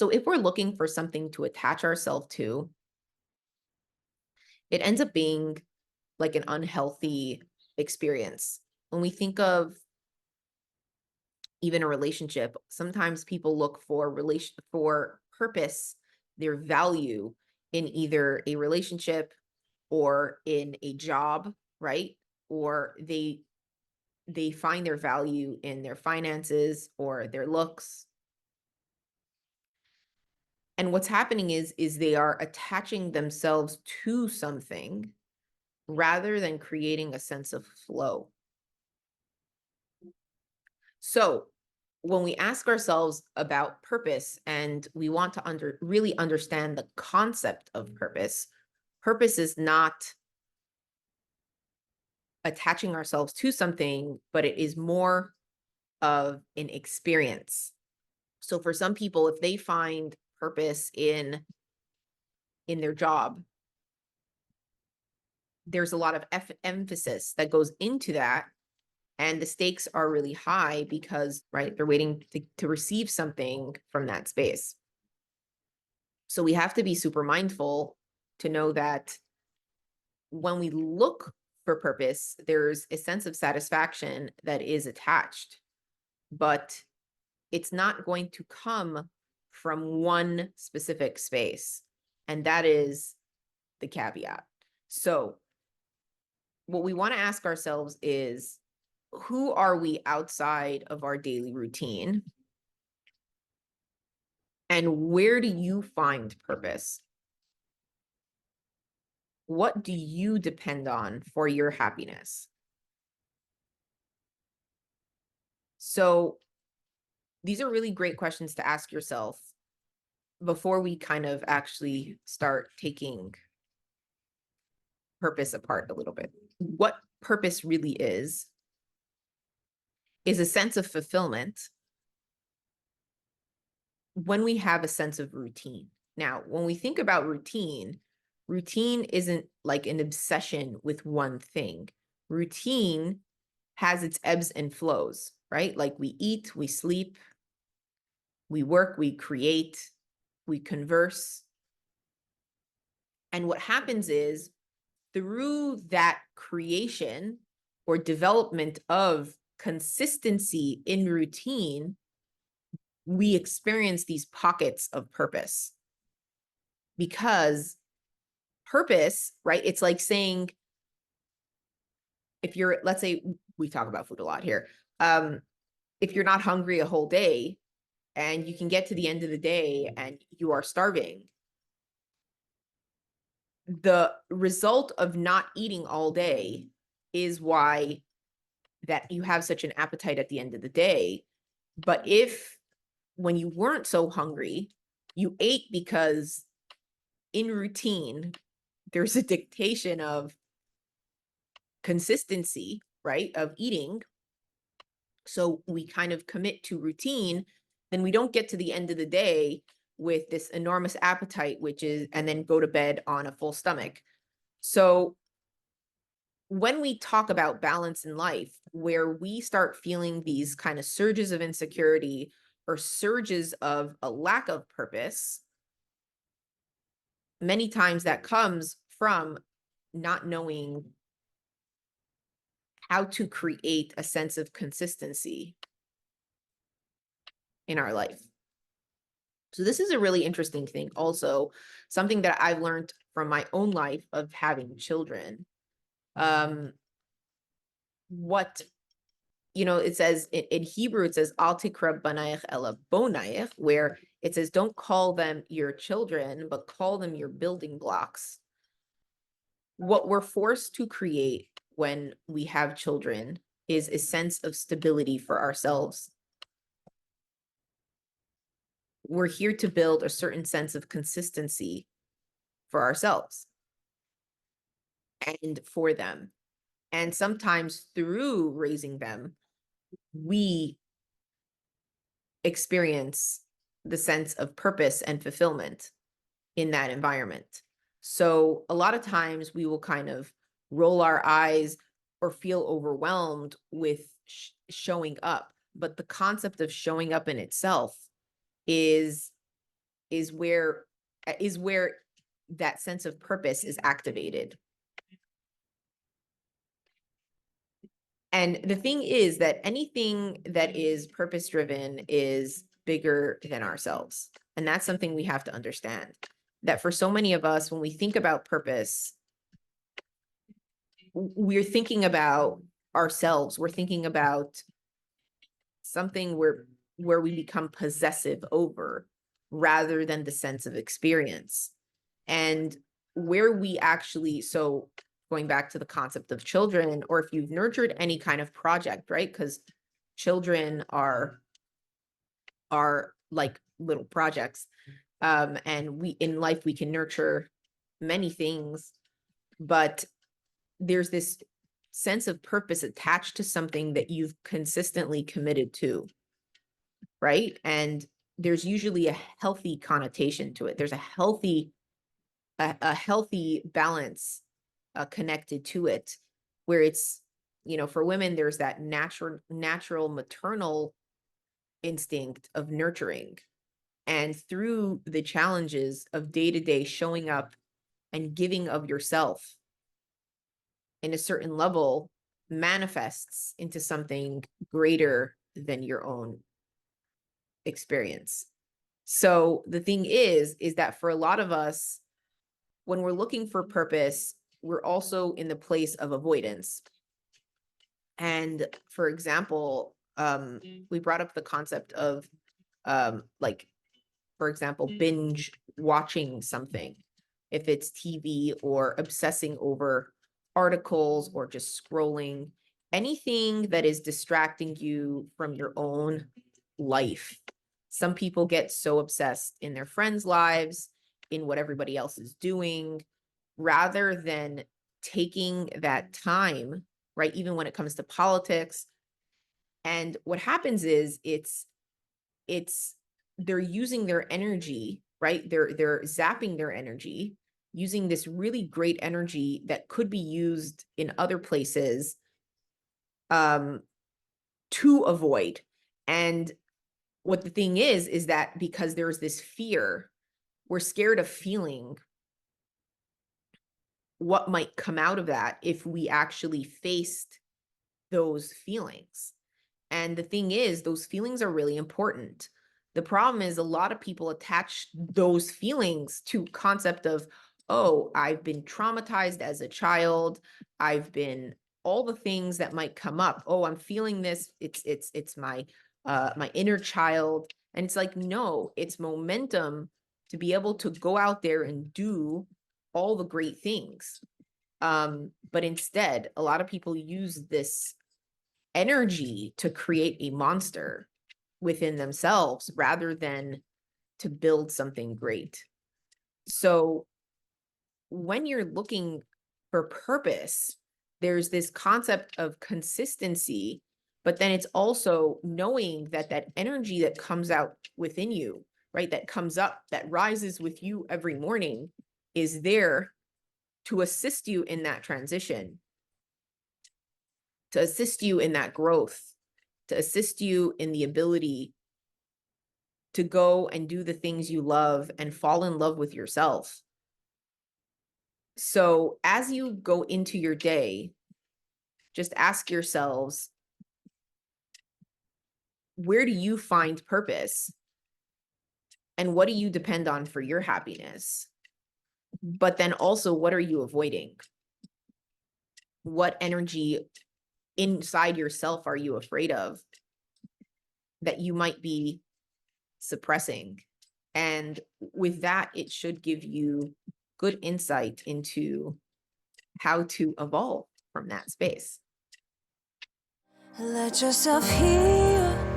So if we're looking for something to attach ourselves to, it ends up being like an unhealthy experience. When we think of even a relationship, sometimes people look for purpose, their value in either a relationship or in a job, right? Or they find their value in their finances or their looks. And what's happening is they are attaching themselves to something rather than creating a sense of flow. So, when we ask ourselves about purpose and we want to really understand the concept of purpose, purpose is not attaching ourselves to something, but it is more of an experience. So for some people, if they find purpose in their job, there's a lot of emphasis that goes into that, and the stakes are really high because, right, they're waiting to receive something from that space. So we have to be super mindful to know that when we look for purpose, there's a sense of satisfaction that is attached, but it's not going to come from one specific space. And that is the caveat. So, what we want to ask ourselves is, who are we outside of our daily routine? And where do you find purpose? What do you depend on for your happiness? So, these are really great questions to ask yourself before we kind of actually start taking purpose apart a little bit. What purpose really is a sense of fulfillment when we have a sense of routine. Now, when we think about routine, routine isn't like an obsession with one thing. Routine has its ebbs and flows, right? Like we eat, we sleep, we work, we create, we converse. And what happens is through that creation or development of consistency in routine, we experience these pockets of purpose. Because purpose, right? It's like saying, if you're, let's say we talk about food a lot here. If you're not hungry a whole day and you can get to the end of the day and you are starving, the result of not eating all day is why that you have such an appetite at the end of the day. But if when you weren't so hungry, you ate because in routine, there's a dictation of consistency, right? Of eating. So we kind of commit to routine, then we don't get to the end of the day with this enormous appetite, and then go to bed on a full stomach. So when we talk about balance in life, where we start feeling these kind of surges of insecurity or surges of a lack of purpose, many times that comes from not knowing how to create a sense of consistency in our life. So this is a really interesting thing. Also, something that I've learned from my own life of having children. What it says in Hebrew, it says Al tikra banayach ela bonayach, where it says don't call them your children, but call them your building blocks. What we're forced to create when we have children is a sense of stability for ourselves. We're here to build a certain sense of consistency for ourselves and for them. And sometimes through raising them, we experience the sense of purpose and fulfillment in that environment. So a lot of times we will kind of roll our eyes or feel overwhelmed with showing up. But the concept of showing up in itself is is where that sense of purpose is activated. And the thing is that anything that is purpose driven is bigger than ourselves. And that's something we have to understand, that for so many of us, when we think about purpose, we're thinking about ourselves. We're thinking about something where we become possessive over, rather than the sense of experience. And where we actually, so going back to the concept of children, or if you've nurtured any kind of project, right? Because children are like little projects. And we, in life, we can nurture many things, but there's this sense of purpose attached to something that you've consistently committed to, right? And there's usually a healthy connotation to it. There's a healthy balance connected to it, where it's, for women, there's that natural maternal instinct of nurturing. And through the challenges of day-to-day showing up and giving of yourself in a certain level, manifests into something greater than your own experience. So the thing is that for a lot of us, when we're looking for purpose, we're also in the place of avoidance. And for example, we brought up the concept of like, for example, binge watching something, if it's TV, or obsessing over articles, or just scrolling, anything that is distracting you from your own life. Some people get so obsessed in their friends' lives, in what everybody else is doing, rather than taking that time, right? Even when it comes to politics. And what happens is they're using their energy, right? They're zapping their energy, using this really great energy that could be used in other places, to avoid. And what the thing is that because there's this fear, we're scared of feeling what might come out of that if we actually faced those feelings. And the thing is, those feelings are really important. The problem is, a lot of people attach those feelings to concept of, oh, I've been traumatized as a child. I've been all the things that might come up. Oh, I'm feeling this. It's my my inner child. And it's like, no, it's momentum to be able to go out there and do all the great things. But instead, a lot of people use this energy to create a monster within themselves, rather than to build something great. So when you're looking for purpose, there's this concept of consistency, but then it's also knowing that that energy that comes out within you, right, that comes up, that rises with you every morning, is there to assist you in that transition, to assist you in that growth, to assist you in the ability to go and do the things you love and fall in love with yourself. So as you go into your day, just ask yourselves, where do you find purpose? And what do you depend on for your happiness? But then also, what are you avoiding? What energy inside yourself are you afraid of that you might be suppressing? And with that, it should give you good insight into how to evolve from that space. Let yourself heal.